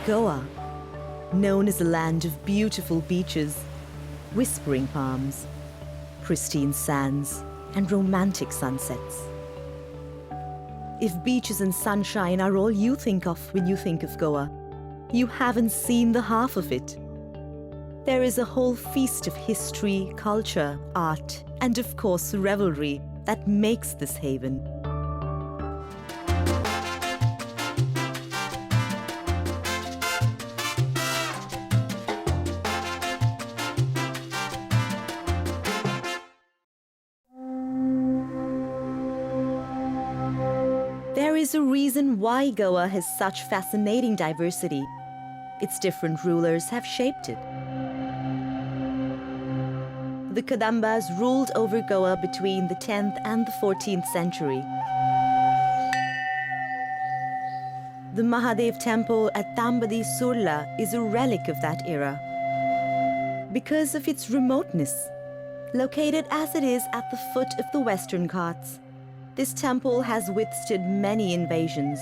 Goa, known as a land of beautiful beaches, whispering palms, pristine sands, and romantic sunsets. If beaches and sunshine are all you think of when you think of Goa, you haven't seen the half of it. There is a whole feast of history, culture, art, and of course revelry that makes this haven. There is a reason why Goa has such fascinating diversity. Its different rulers have shaped it. The Kadambas ruled over Goa between the 10th and the 14th century. The Mahadev temple at Tambadi Surla is a relic of that era. Because of its remoteness, located as it is at the foot of the Western Ghats, this temple has withstood many invasions.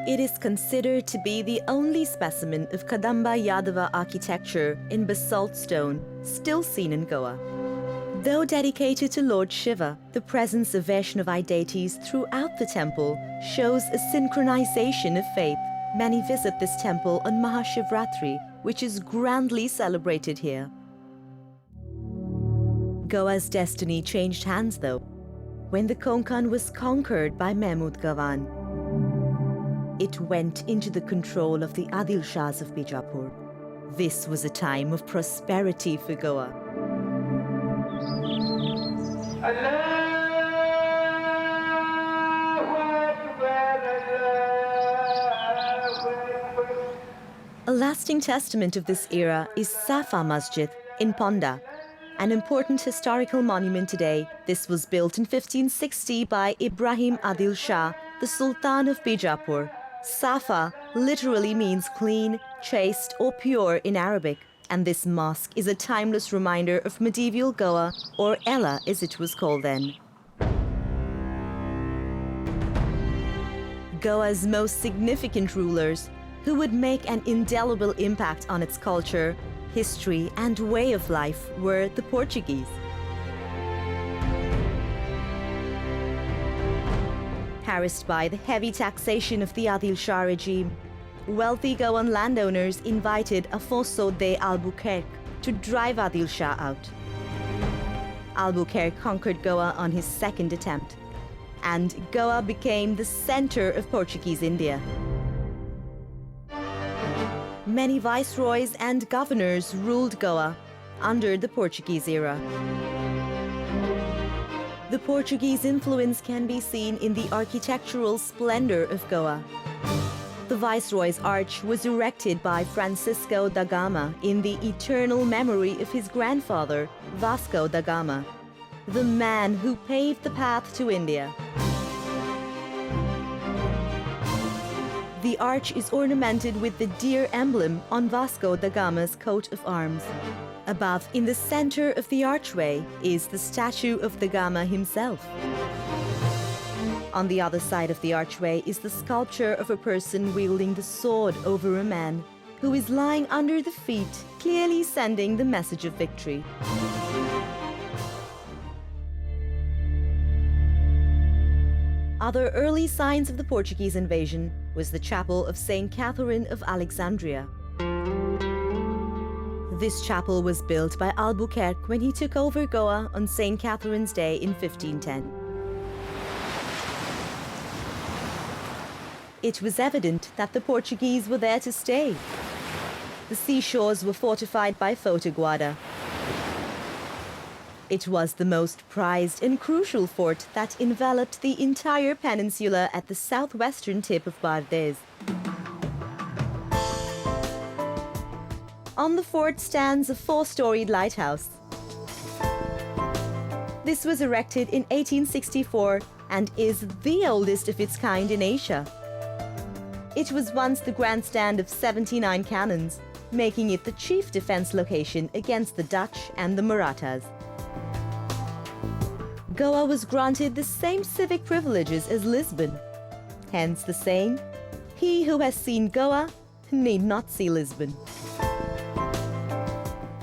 It is considered to be the only specimen of Kadamba Yadava architecture in basalt stone still seen in Goa. Though dedicated to Lord Shiva, the presence of Vaishnava deities throughout the temple shows a synchronization of faith. Many visit this temple on Mahashivratri, which is grandly celebrated here. Goa's destiny changed hands though, when the Konkan was conquered by Mehmud Gawan. It went into the control of the Adil Shahs of Bijapur. This was a time of prosperity for Goa. A lasting testament of this era is Safa Masjid in Ponda, an important historical monument today. This was built in 1560 by Ibrahim Adil Shah, the Sultan of Bijapur. Safa literally means clean, chaste, or pure in Arabic, and this mosque is a timeless reminder of medieval Goa, or Ella as it was called then. Goa's most significant rulers, who would make an indelible impact on its culture, history, and way of life, were the Portuguese. Harassed by the heavy taxation of the Adil Shah regime, wealthy Goan landowners invited Afonso de Albuquerque to drive Adil Shah out. Albuquerque conquered Goa on his second attempt, and Goa became the center of Portuguese India. Many viceroys and governors ruled Goa under the Portuguese era. The Portuguese influence can be seen in the architectural splendor of Goa. The Viceroy's Arch was erected by Francisco da Gama in the eternal memory of his grandfather, Vasco da Gama, the man who paved the path to India. The arch is ornamented with the deer emblem on Vasco da Gama's coat of arms. Above, in the center of the archway, is the statue of da Gama himself. On the other side of the archway is the sculpture of a person wielding the sword over a man who is lying under the feet, clearly sending the message of victory. Other early signs of the Portuguese invasion was the chapel of Saint Catherine of Alexandria. This chapel was built by Albuquerque when he took over Goa on Saint Catherine's Day in 1510. It was evident that the Portuguese were there to stay. The seashores were fortified by Fotaguada. It was the most prized and crucial fort that enveloped the entire peninsula at the southwestern tip of Bardez. On the fort stands a four-storied lighthouse. This was erected in 1864 and is the oldest of its kind in Asia. It was once the grandstand of 79 cannons, making it the chief defense location against the Dutch and the Marathas. Goa was granted the same civic privileges as Lisbon, hence the saying, He who has seen Goa need not see Lisbon.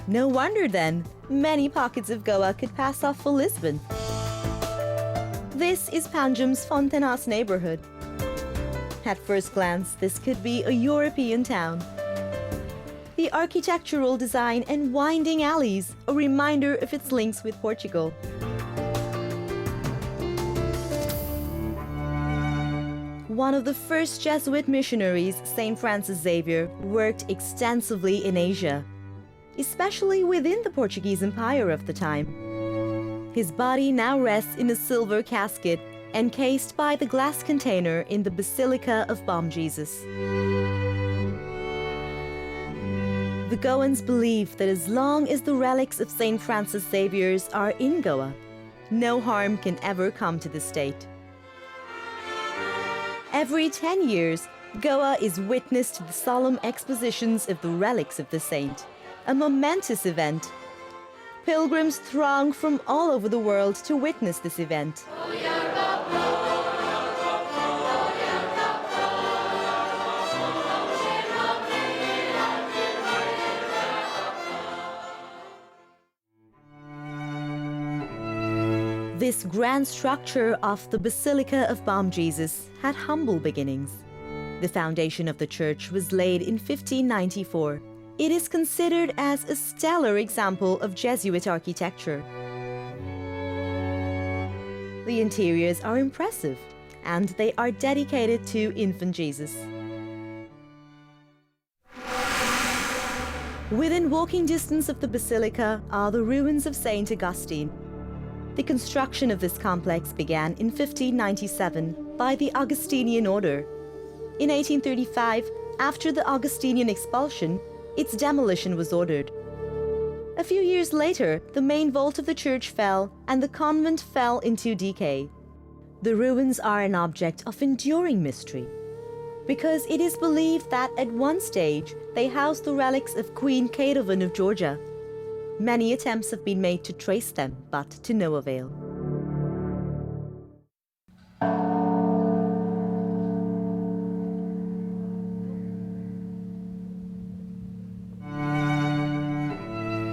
No wonder then, many pockets of Goa could pass off for Lisbon. This is Panjim's Fontenas neighborhood. At first glance, this could be a European town. The architectural design and winding alleys, a reminder of its links with Portugal. One of the first Jesuit missionaries, St. Francis Xavier, worked extensively in Asia, especially within the Portuguese Empire of the time. His body now rests in a silver casket, encased by the glass container in the Basilica of Bom Jesus. The Goans believe that as long as the relics of St. Francis Xavier's are in Goa, no harm can ever come to the state. Every 10 years, Goa is witness to the solemn expositions of the relics of the saint, a momentous event. Pilgrims throng from all over the world to witness this event. This grand structure of the Basilica of Bom Jesus had humble beginnings. The foundation of the church was laid in 1594. It is considered as a stellar example of Jesuit architecture. The interiors are impressive, and they are dedicated to Infant Jesus. Within walking distance of the basilica are the ruins of St. Augustine. The construction of this complex began in 1597 by the Augustinian order. In 1835, after the Augustinian expulsion, its demolition was ordered. A few years later, the main vault of the church fell and the convent fell into decay. The ruins are an object of enduring mystery, because it is believed that at one stage they housed the relics of Queen Cadovan of Georgia. Many attempts have been made to trace them, but to no avail.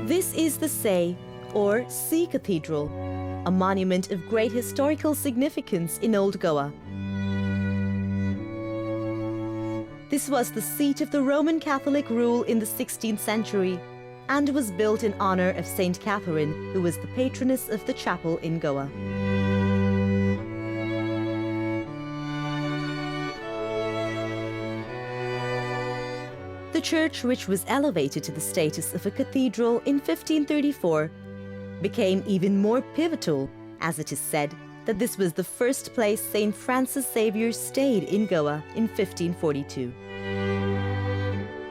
This is the Say, or Sea Cathedral, a monument of great historical significance in Old Goa. This was the seat of the Roman Catholic rule in the 16th century, and was built in honor of Saint Catherine, who was the patroness of the chapel in Goa. The church, which was elevated to the status of a cathedral in 1534, became even more pivotal, as it is said that this was the first place St. Francis Xavier stayed in Goa in 1542.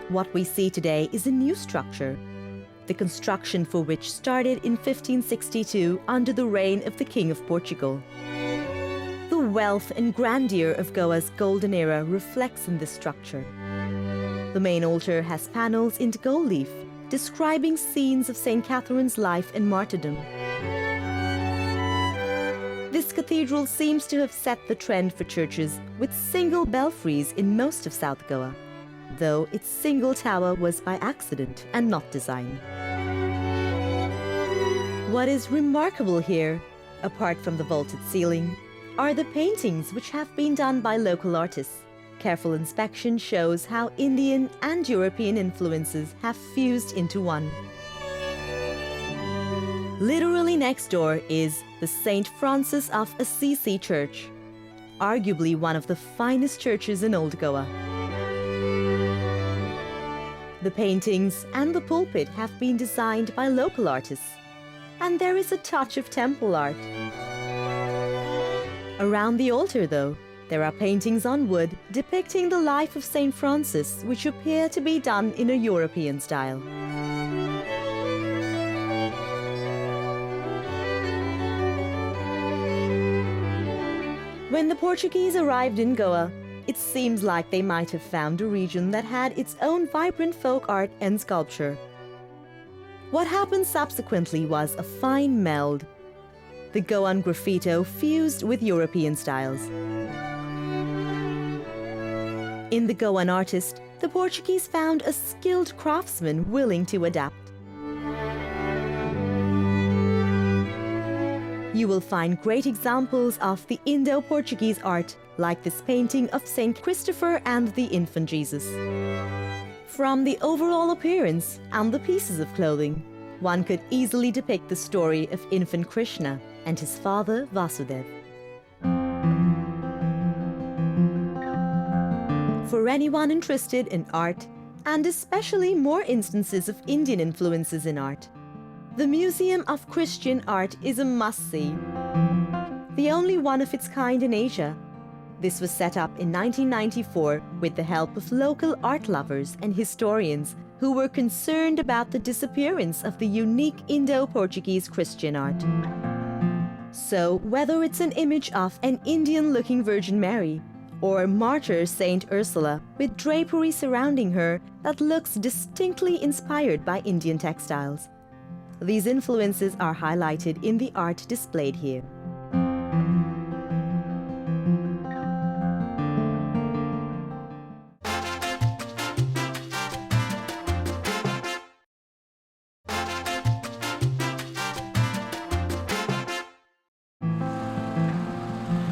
What we see today is a new structure, the construction for which started in 1562 under the reign of the King of Portugal. The wealth and grandeur of Goa's golden era reflects in this structure. The main altar has panels in gold leaf, describing scenes of St. Catherine's life and martyrdom. This cathedral seems to have set the trend for churches with single belfries in most of South Goa, though its single tower was by accident and not design. What is remarkable here, apart from the vaulted ceiling, are the paintings which have been done by local artists. Careful inspection shows how Indian and European influences have fused into one. Literally next door is the St. Francis of Assisi Church, arguably one of the finest churches in Old Goa. The paintings and the pulpit have been designed by local artists, and there is a touch of temple art. Around the altar, though, there are paintings on wood depicting the life of St. Francis, which appear to be done in a European style. When the Portuguese arrived in Goa, it seems like they might have found a region that had its own vibrant folk art and sculpture. What happened subsequently was a fine meld. The Goan graffito fused with European styles. In the Goan artist, the Portuguese found a skilled craftsman willing to adapt. You will find great examples of the Indo-Portuguese art, like this painting of Saint Christopher and the Infant Jesus. From the overall appearance and the pieces of clothing, one could easily depict the story of infant Krishna and his father Vasudeva. For anyone interested in art, and especially more instances of Indian influences in art, the Museum of Christian Art is a must-see. The only one of its kind in Asia. This was set up in 1994 with the help of local art lovers and historians who were concerned about the disappearance of the unique Indo-Portuguese Christian art. So, whether it's an image of an Indian-looking Virgin Mary, or martyr Saint Ursula with drapery surrounding her that looks distinctly inspired by Indian textiles, these influences are highlighted in the art displayed here.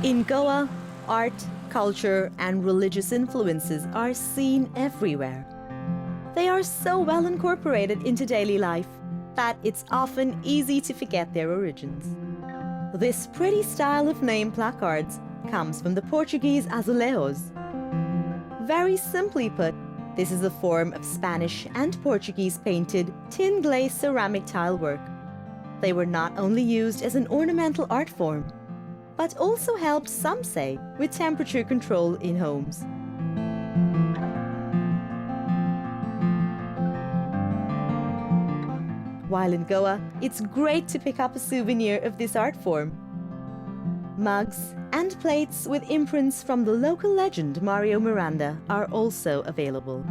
In Goa, art, culture, and religious influences are seen everywhere. They are so well incorporated into daily life that it's often easy to forget their origins. This pretty style of name placards comes from the Portuguese azulejos. Very simply put, this is a form of Spanish and Portuguese painted tin glazed ceramic tile work. They were not only used as an ornamental art form, but also helped, some say, with temperature control in homes. While in Goa, it's great to pick up a souvenir of this art form. Mugs and plates with imprints from the local legend Mario Miranda are also available.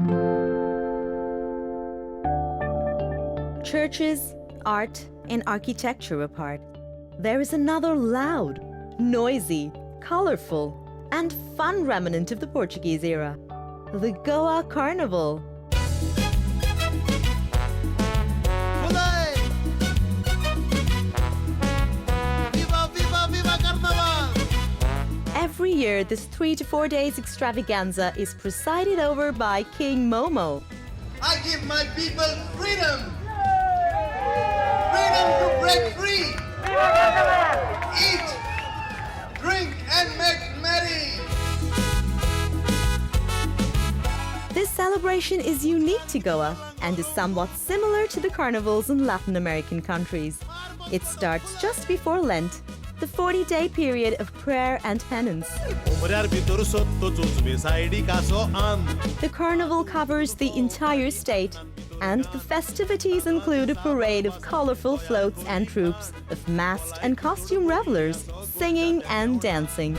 Churches, art, and architecture apart, there is another loud, noisy, colorful, and fun remnant of the Portuguese era, the Goa Carnival. Viva, viva, viva Carnaval! Every year, this 3 to 4 days extravaganza is presided over by King Momo. I give my people freedom! Freedom to break free! Eat! Drink and make merry! This celebration is unique to Goa and is somewhat similar to the carnivals in Latin American countries. It starts just before Lent, the 40-day period of prayer and penance. The carnival covers the entire state, and the festivities include a parade of colorful floats and troops of masked and costume revelers singing and dancing.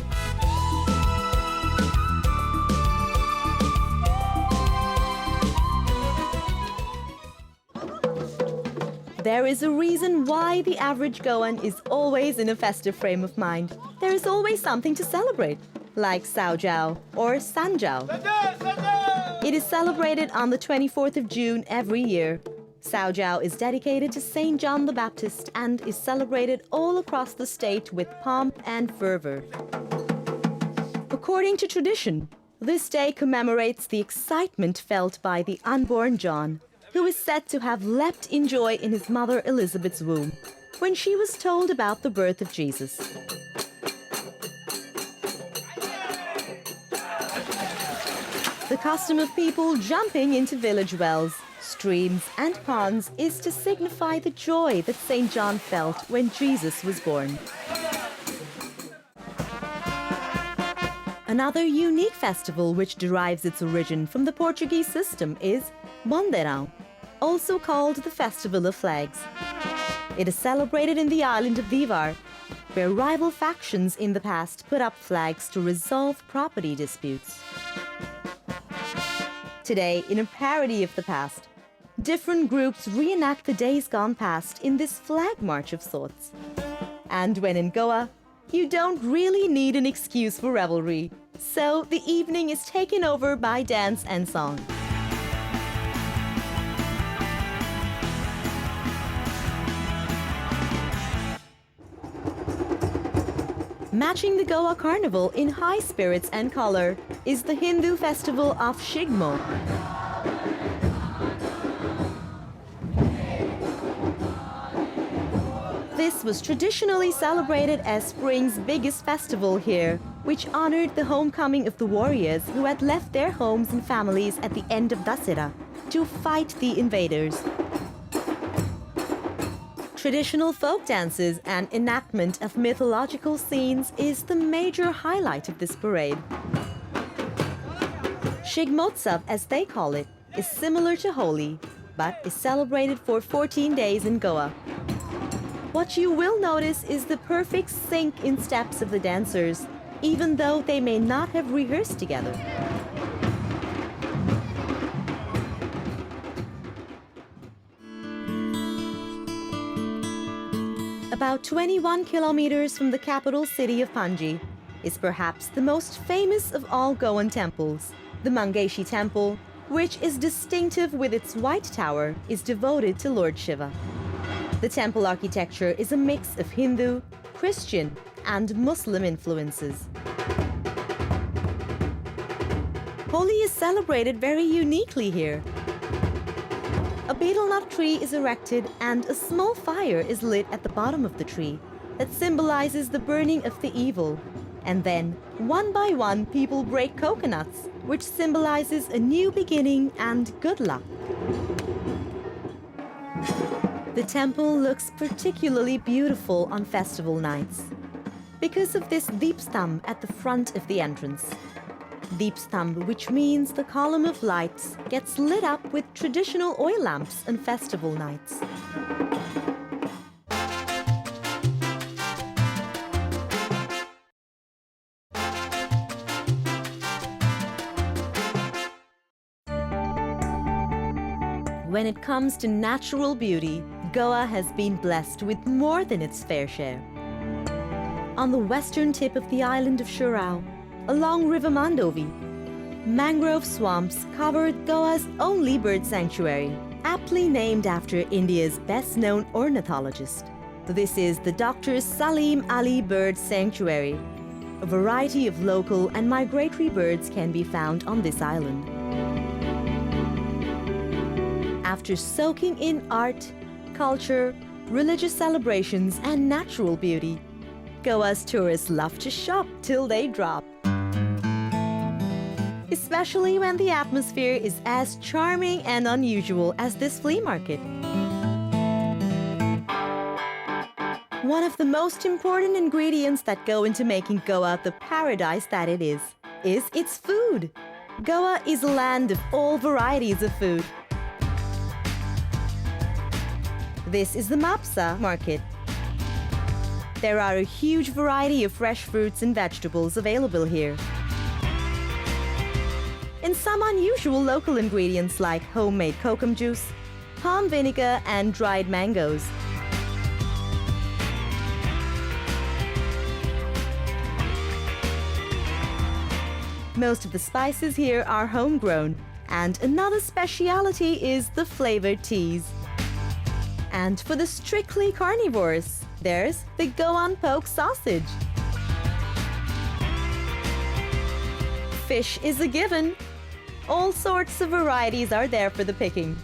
There is a reason why the average Goan is always in a festive frame of mind. There is always something to celebrate, like Saujao or Sanjao. It is celebrated on the 24th of June every year. Saujao is dedicated to Saint John the Baptist and is celebrated all across the state with pomp and fervor. According to tradition, this day commemorates the excitement felt by the unborn John, who is said to have leapt in joy in his mother Elizabeth's womb when she was told about the birth of Jesus. The custom of people jumping into village wells, streams, and ponds is to signify the joy that St. John felt when Jesus was born. Another unique festival which derives its origin from the Portuguese system is Bandeirão, also called the Festival of Flags. It is celebrated in the island of Vivar, where rival factions in the past put up flags to resolve property disputes. Today, in a parody of the past, different groups reenact the days gone past in this flag march of sorts. And when in Goa, you don't really need an excuse for revelry. So the evening is taken over by dance and song. Matching the Goa Carnival in high spirits and color is the Hindu festival of Shigmo. This was traditionally celebrated as spring's biggest festival here, which honored the homecoming of the warriors who had left their homes and families at the end of Dasera to fight the invaders. Traditional folk dances and enactment of mythological scenes is the major highlight of this parade. Shigmotsav, as they call it, is similar to Holi, but is celebrated for 14 days in Goa. What you will notice is the perfect sync in steps of the dancers, even though they may not have rehearsed together. About 21 kilometers from the capital city of Panji is perhaps the most famous of all Goan temples. The Mangeshi Temple, which is distinctive with its white tower, is devoted to Lord Shiva. The temple architecture is a mix of Hindu, Christian, and Muslim influences. Holi is celebrated very uniquely here. A betel nut tree is erected and a small fire is lit at the bottom of the tree that symbolizes the burning of the evil. And then, one by one, people break coconuts, which symbolizes a new beginning and good luck. The temple looks particularly beautiful on festival nights because of this deepstam at the front of the entrance. Deepstam, which means the column of lights, gets lit up with traditional oil lamps on festival nights. When it comes to natural beauty, Goa has been blessed with more than its fair share. On the western tip of the island of CHORAO, along River Mandovi, mangrove swamps cover Goa's only bird sanctuary, aptly named after India's best-known ornithologist. This is the Dr. Salim Ali Bird Sanctuary. A variety of local and migratory birds can be found on this island. After soaking in art, culture, religious celebrations, and natural beauty, Goa's tourists love to shop till they drop. Especially when the atmosphere is as charming and unusual as this flea market. One of the most important ingredients that go into making Goa the paradise that it is its food. Goa is a land of all varieties of food. This is the MAPUSA market. There are a huge variety of fresh fruits and vegetables available here. And some unusual local ingredients like homemade kokum juice, palm vinegar, and dried mangoes. Most of the spices here are homegrown, and another speciality is the flavored teas. And for the strictly carnivores, there's the Goan poke sausage. Fish is a given. All sorts of varieties are there for the picking.